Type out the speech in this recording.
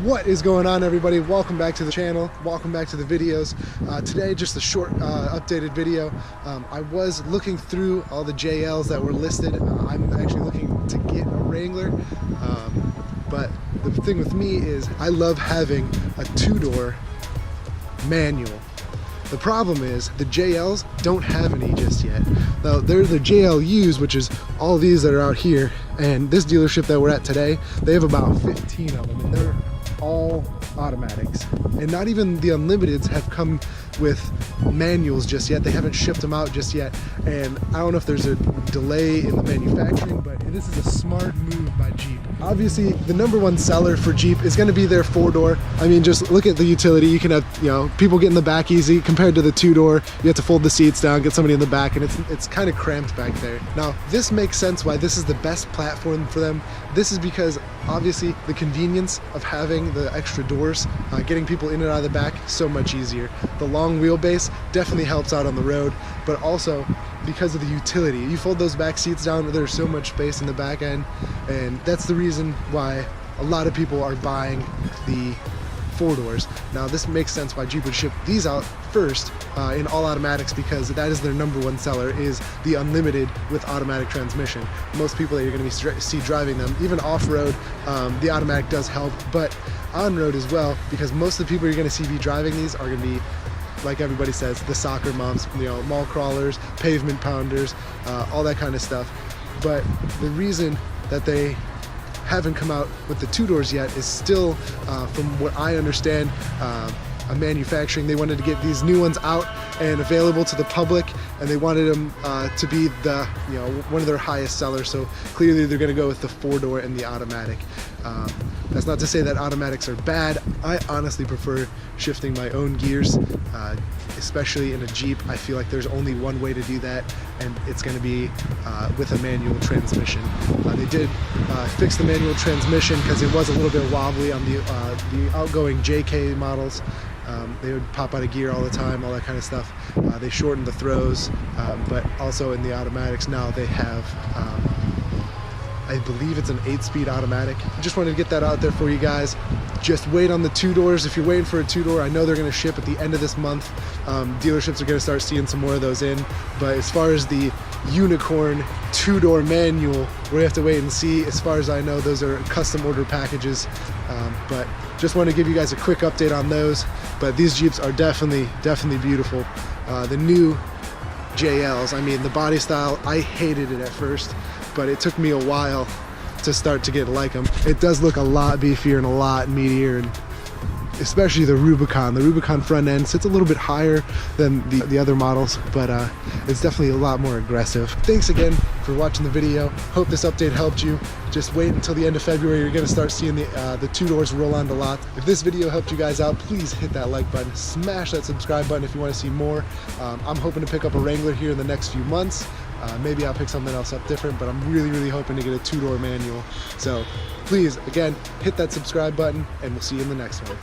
What is going on, everybody? Welcome back to the channel. Welcome back to the videos. Today, just a short updated video. I was looking through all the JLs that were listed. I'm actually looking to get a Wrangler, but the thing with me is I love having a two-door manual. The problem is the JLs don't have any just yet. Now they're the JLUs, which is all these that are out here, and this dealership that we're at today, they have about 15 of them, and they're all automatics. And not even the Unlimiteds have come with manuals just yet. They haven't shipped them out just yet, and I don't know if there's a delay in the manufacturing, but this is a smart move by Jeep. Obviously, the #1 seller for Jeep is going to be their four-door. I mean, just look at the utility. You can have, people get in the back easy compared to the two-door. You have to fold the seats down, get somebody in the back, and it's kind of cramped back there. Now, this makes sense why this is the best platform for them. This is because obviously the convenience of having the extra doors, getting people in and out of the back, so much easier. The long wheelbase definitely helps out on the road, but also because of the utility. You fold those back seats down, there's so much space in the back end, and that's the reason why a lot of people are buying the four doors. Now this makes sense why Jeep would ship these out first in all automatics, because that is their #1 seller, is the Unlimited with automatic transmission. Most people that you're going to see driving them, even off-road, the automatic does help, but on-road as well, because most of the people you're going to see be driving these are going to be, like everybody says, the soccer moms, mall crawlers, pavement pounders, all that kind of stuff. But the reason that they haven't come out with the two doors yet is still, from what I understand, a manufacturing. They wanted to get these new ones out and available to the public, and they wanted them to be the one of their highest sellers. So clearly they're going to go with the four-door and the automatic. That's not to say that automatics are bad. I honestly prefer shifting my own gears, especially in a Jeep. I feel like there's only one way to do that, and it's going to be with a manual transmission. They did fix the manual transmission because it was a little bit wobbly on the outgoing JK models. They would pop out of gear all the time, all that kind of stuff. They shortened the throws, but also in the automatics now they have, I believe it's an 8-speed automatic. I just wanted to get that out there for you guys. Just wait on the two doors. If you're waiting for a two-door, I know they're going to ship at the end of this month. Dealerships are going to start seeing some more of those in. But as far as the unicorn two-door manual, we have to wait and see. As far as I know, those are custom order packages. But just want to give you guys a quick update on those. But these Jeeps are definitely beautiful. The new JLs, I mean, the body style, I hated it at first, but it took me a while to start to get to like them. It does look a lot beefier and a lot meatier, and especially the Rubicon. The Rubicon front end sits a little bit higher than the other models, but it's definitely a lot more aggressive. Thanks again for watching the video. Hope this update helped you. Just wait until the end of February. You're going to start seeing the two doors roll onto lots. If this video helped you guys out, please hit that like button. Smash that subscribe button if you want to see more. I'm hoping to pick up a Wrangler here in the next few months. Maybe I'll pick something else up different, but I'm really hoping to get a two-door manual. So please, again, hit that subscribe button, and we'll see you in the next one.